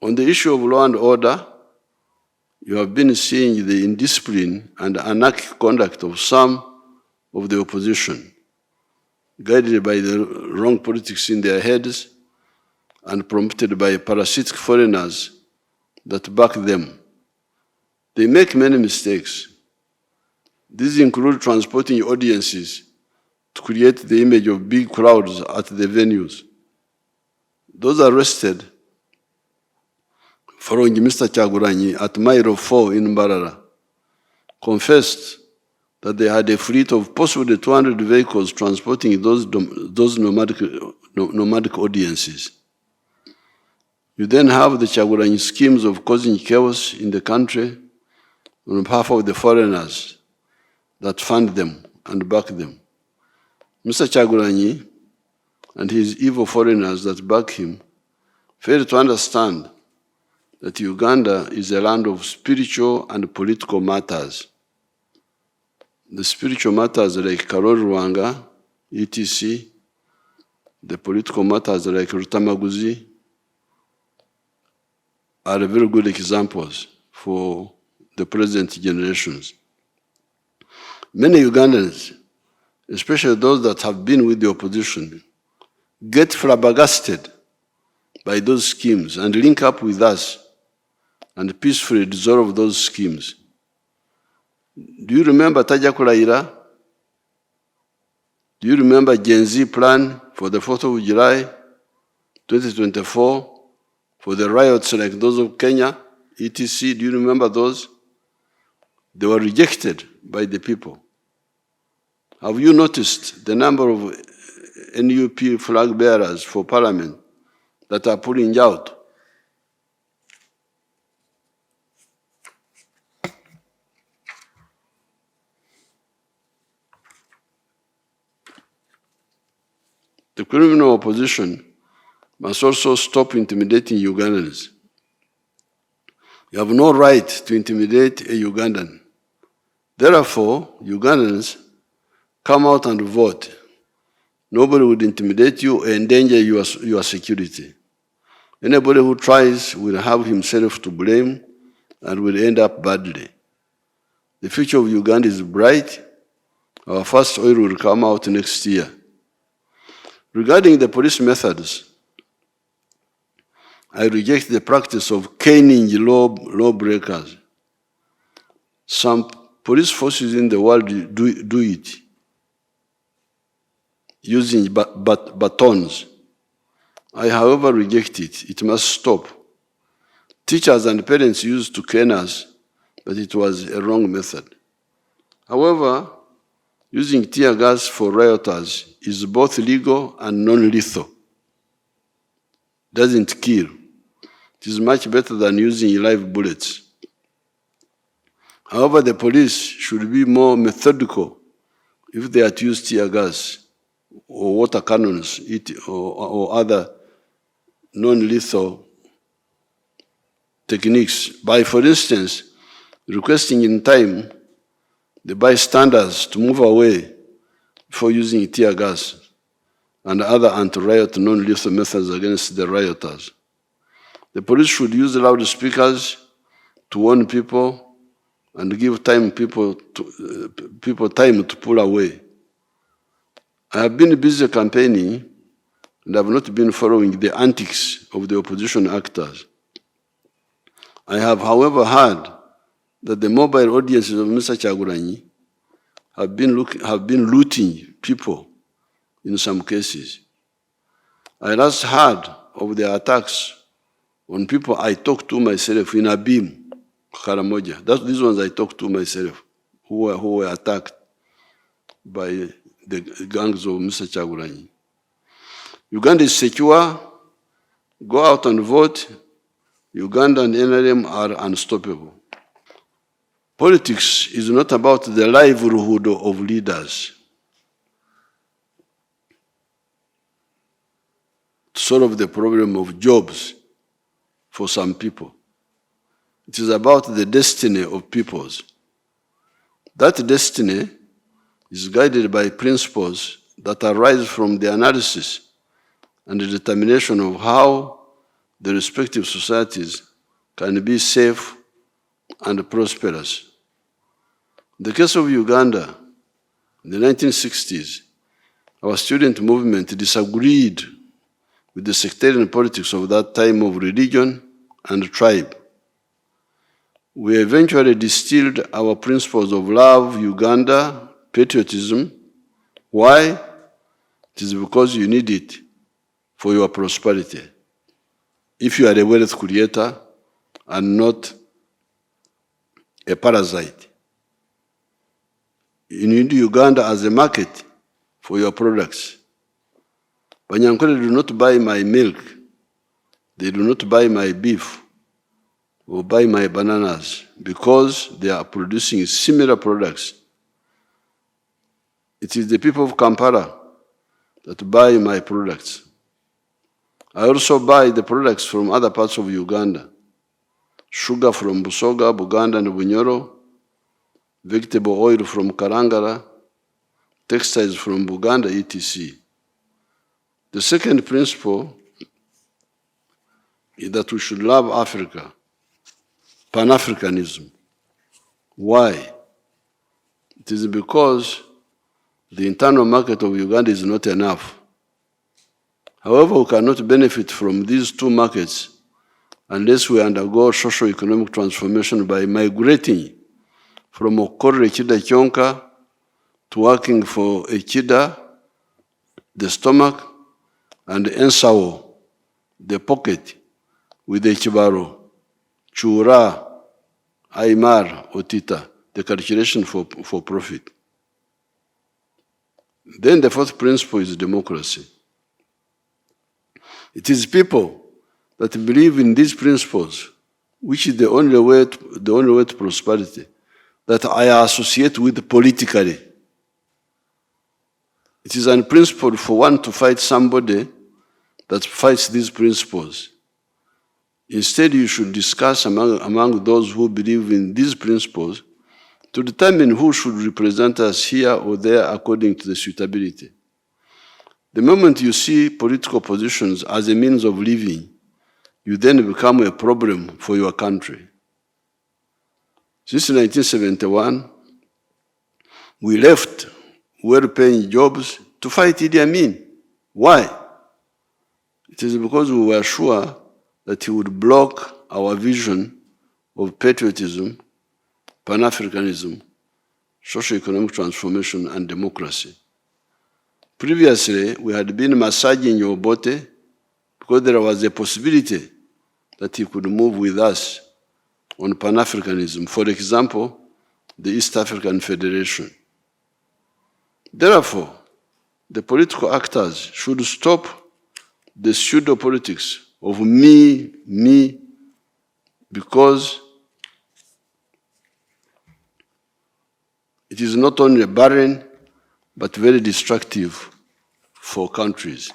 On the issue of law and order, you have been seeing the indiscipline and anarchic conduct of some of the opposition, guided by the wrong politics in their heads and prompted by parasitic foreigners that back them. They make many mistakes. These include transporting audiences to create the image of big crowds at the venues. Those arrested following Mr. Kyagulanyi at Mile 4 in Mbarara confessed that they had a fleet of possibly 200 vehicles transporting those nomadic audiences. You then have the Kyagulanyi schemes of causing chaos in the country on behalf of the foreigners that fund them and back them. Mr. Kyagulanyi and his evil foreigners that back him fail to understand that Uganda is a land of spiritual and political matters. The spiritual matters like Karoli Rwanga, etc., the political matters like Rutamaguzi are very good examples for the present generations. Many Ugandans, especially those that have been with the opposition, get flabbergasted by those schemes and link up with us and peacefully dissolve those schemes. Do you remember Tajja Kulayira? Do you remember Gen Z plan for the 4th of July, 2024, for the riots like those of Kenya, etc.? Do you remember those? They were rejected by the people. Have you noticed the number of NUP flag bearers for parliament that are pulling out? The criminal opposition must also stop intimidating Ugandans. You have no right to intimidate a Ugandan. Therefore, Ugandans, come out and vote. Nobody would intimidate you or endanger your security. Anybody who tries will have himself to blame and will end up badly. The future of Uganda is bright. Our first oil will come out next year. Regarding the police methods, I reject the practice of caning lawbreakers. Some police forces in the world do it, using batons. I, however, reject it. It must stop. Teachers and parents used to cane us, but it was a wrong method. However, using tear gas for rioters is both legal and non-lethal. Doesn't kill. It is much better than using live bullets. However, the police should be more methodical if they are to use tear gas or water cannons or other non-lethal techniques by, for instance, requesting in time the bystanders to move away before using tear gas and other anti-riot non-lethal methods against the rioters. The police should use loudspeakers to warn people and give people time to pull away. I have been busy campaigning and have not been following the antics of the opposition actors. I have, however, heard that the mobile audiences of Mr. Kyagulanyi have been looting people in some cases. I last heard of the attacks on people I talked to myself in Abim, Karamoja. These ones I talked to myself, who were attacked by the gangs of Mr. Kyagulanyi. Uganda is secure. Go out and vote. Uganda and NRM are unstoppable. Politics is not about the livelihood of leaders. To solve the problem of jobs for some people. It is about the destiny of peoples. That destiny is guided by principles that arise from the analysis and the determination of how the respective societies can be safe and prosperous. In the case of Uganda, in the 1960s, our student movement disagreed with the sectarian politics of that time of religion and tribe. We eventually distilled our principles of love, Uganda, patriotism. Why? It is because you need it for your prosperity. If you are a wealth creator and not a parasite, you need Uganda as a market for your products. Banyankole do not buy my milk. They do not buy my beef or buy my bananas because they are producing similar products. It is the people of Kampala that buy my products. I also buy the products from other parts of Uganda. Sugar from Busoga, Buganda, and Bunyoro, vegetable oil from Karangara, textiles from Buganda, etc. The second principle is that we should love Africa, Pan-Africanism. Why? It is because the internal market of Uganda is not enough. However, we cannot benefit from these two markets unless we undergo socio-economic transformation by migrating from Okore Chida Chonka to working for Echida, the stomach, and Ensawo, the pocket, with Echibaro, Chura, Aymar, Otita, the calculation for profit. Then the fourth principle is democracy. It is people that believe in these principles, which is the only way to prosperity, that I associate with politically. It is unprincipled for one to fight somebody that fights these principles. Instead, you should discuss among those who believe in these principles to determine who should represent us here or there according to the suitability. The moment you see political positions as a means of living, you then become a problem for your country. Since 1971, we left well-paying jobs to fight Idi Amin. Why? It is because we were sure that he would block our vision of patriotism, Pan-Africanism, socio-economic transformation, and democracy. Previously, we had been massaging Obote because there was a possibility that he could move with us on Pan-Africanism, for example, the East African Federation. Therefore, the political actors should stop the pseudo-politics of me, because it is not only barren, but very destructive for countries.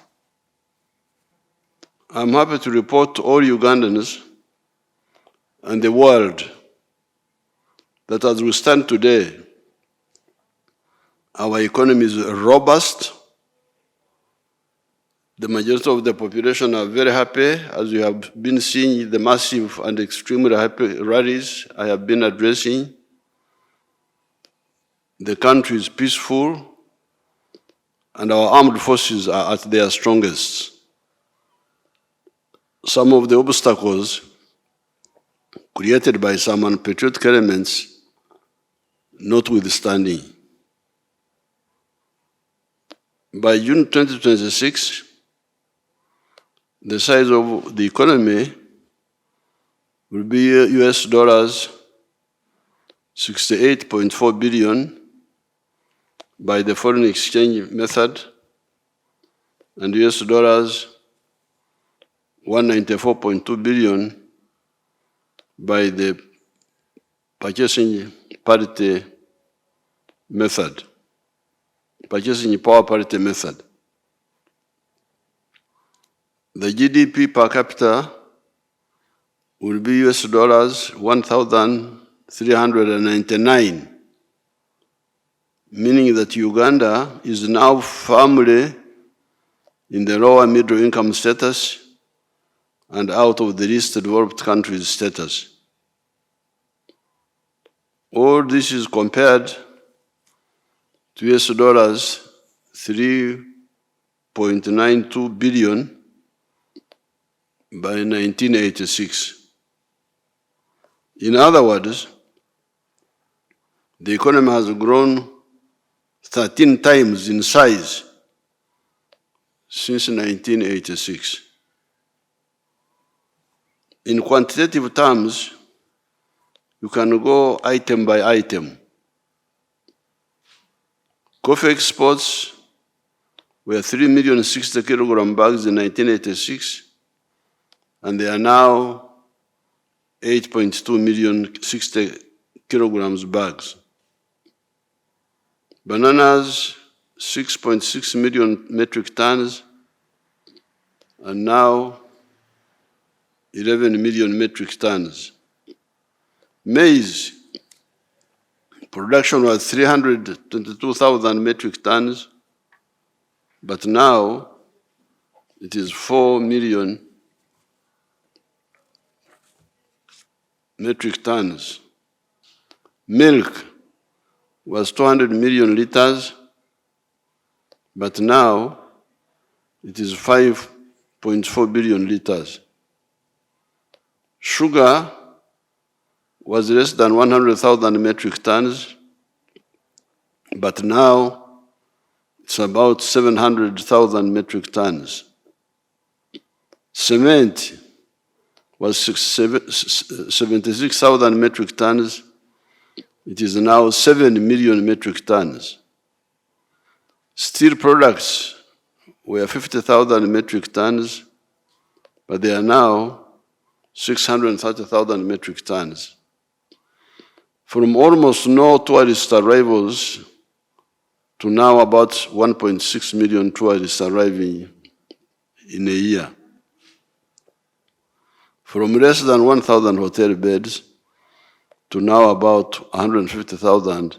I'm happy to report to all Ugandans and the world that as we stand today, our economy is robust. The majority of the population are very happy, as you have been seeing the massive and extremely happy rallies I have been addressing. The country is peaceful, and our armed forces are at their strongest. Some of the obstacles created by some unpatriotic elements notwithstanding. By June 2026, the size of the economy will be US dollars 68.4 billion by the foreign exchange method, and US dollars 194.2 billion by the purchasing parity method, purchasing power parity method. The GDP per capita will be US dollars 1,399, meaning that Uganda is now firmly in the lower middle income status and out of the least developed countries status. All this is compared to US dollars 3.92 billion by 1986. In other words, the economy has grown 13 times in size since 1986. In quantitative terms, you can go item by item. Coffee exports were 3,060,000 kilogram bags in 1986, and they are now 8.2 million 60 kilograms bags. Bananas, 6.6 million metric tons, and now 11 million metric tons. Maize production was 322,000 metric tons, but now it is 4 million metric tons. Milk was 200 million liters, but now it is 5.4 billion liters. Sugar was less than 100,000 metric tons, but now it's about 700,000 metric tons. Cement was 76,000 metric tons. It is now 7 million metric tons. Steel products were 50,000 metric tons, but they are now 630,000 metric tons. From almost no tourist arrivals to now about 1.6 million tourists arriving in a year. From less than 1,000 hotel beds to now about 150,000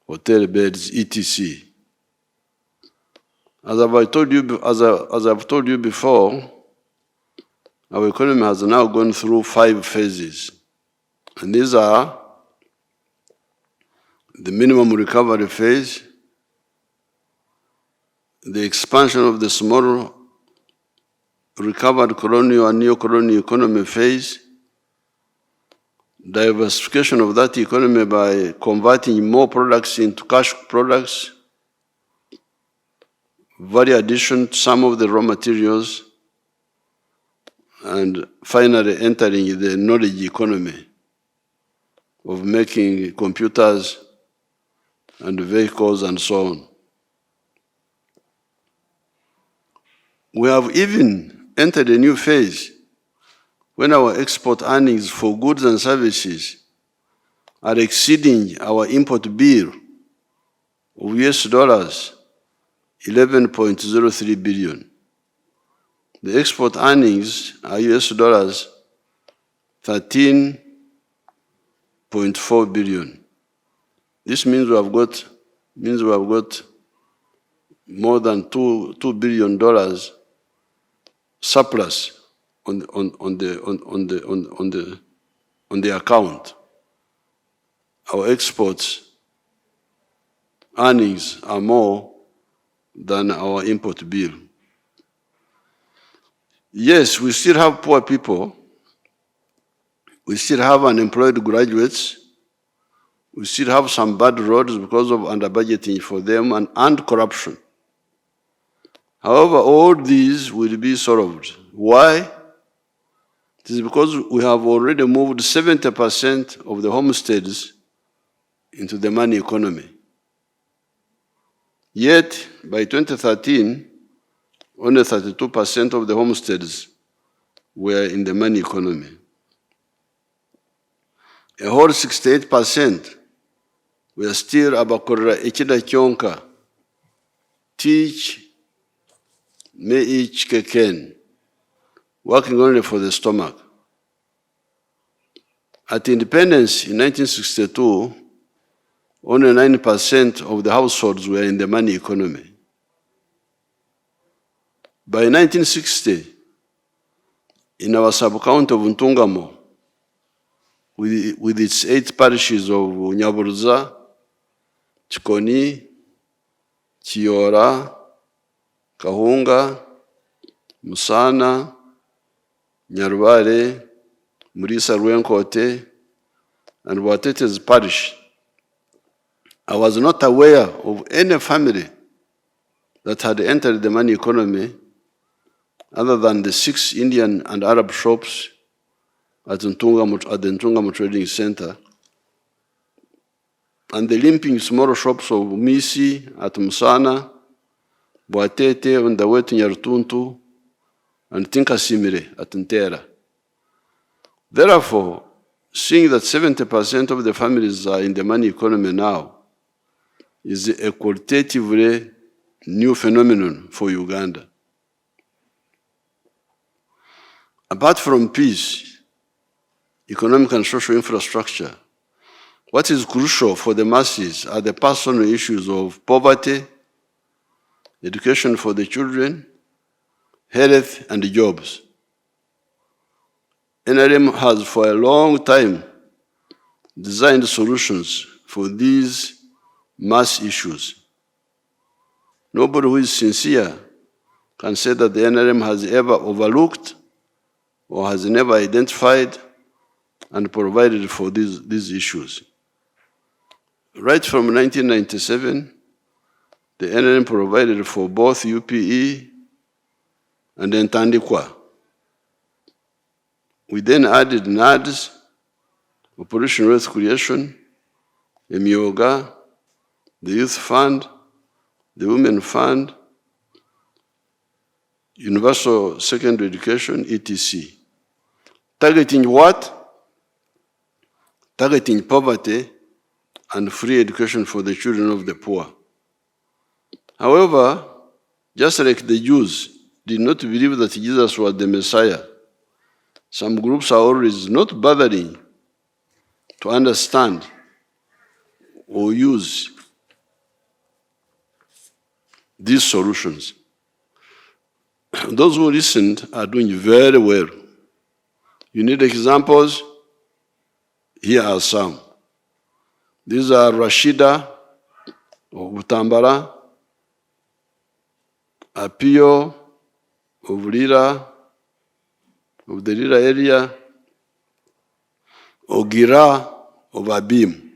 hotel beds, etc. As I've told you before, our economy has now gone through 5 phases. And these are the minimum recovery phase, the expansion of the small recovered colonial and neo-colonial economy phase, diversification of that economy by converting more products into cash products, value addition to some of the raw materials, and finally entering the knowledge economy of making computers and vehicles and so on. We have even entered a new phase when our export earnings for goods and services are exceeding our import bill of US dollars 11.03 billion. The export earnings are US dollars 13.4 billion. This means we have got more than $2 billion surplus on the account. Our exports earnings are more than our import bill. Yes, we still have poor people. We still have unemployed graduates. We still have some bad roads because of under-budgeting for them and corruption. However, all these will be solved. Why? It is because we have already moved 70% of the homesteads into the money economy. Yet, by 2013, only 32% of the homesteads were in the money economy. A whole 68% were still abakorera ekida kyonka, teach, me each keken, working only for the stomach. At independence in 1962, only 9% of the households were in the money economy. By 1960, in our sub-county of Ntungamo, with its 8 parishes of Nyaburuza, Chikoni, Chiora, Kahunga, Musana, Nyarware, Murisa Rwenkote, and Watete's parish, I was not aware of any family that had entered the money economy other than the 6 Indian and Arab shops at the Ntungamo Trading Center and the limping small shops of Misi at Musana, Boatete on the way to Nyartuntu, and Tinkasimire at Ntera. Therefore, seeing that 70% of the families are in the money economy now is a qualitatively new phenomenon for Uganda. Apart from peace, economic and social infrastructure, what is crucial for the masses are the personal issues of poverty, education for the children, health, and jobs. NRM has for a long time designed solutions for these mass issues. Nobody who is sincere can say that the NRM has ever overlooked or has never identified and provided for these issues. Right from 1997, the NRM provided for both UPE and Ntandikwa. We then added NADS, Operation Wealth Creation, Emioga, the Youth Fund, the Women Fund, Universal Secondary Education, etc. Targeting what? Targeting poverty and free education for the children of the poor. However, just like the Jews did not believe that Jesus was the Messiah, some groups are always not bothering to understand or use these solutions. Those who listened are doing very well. You need examples? Here are some. These are Rashida of Utambara, Apio of Lira, of the Lira area, Ogira of Abim.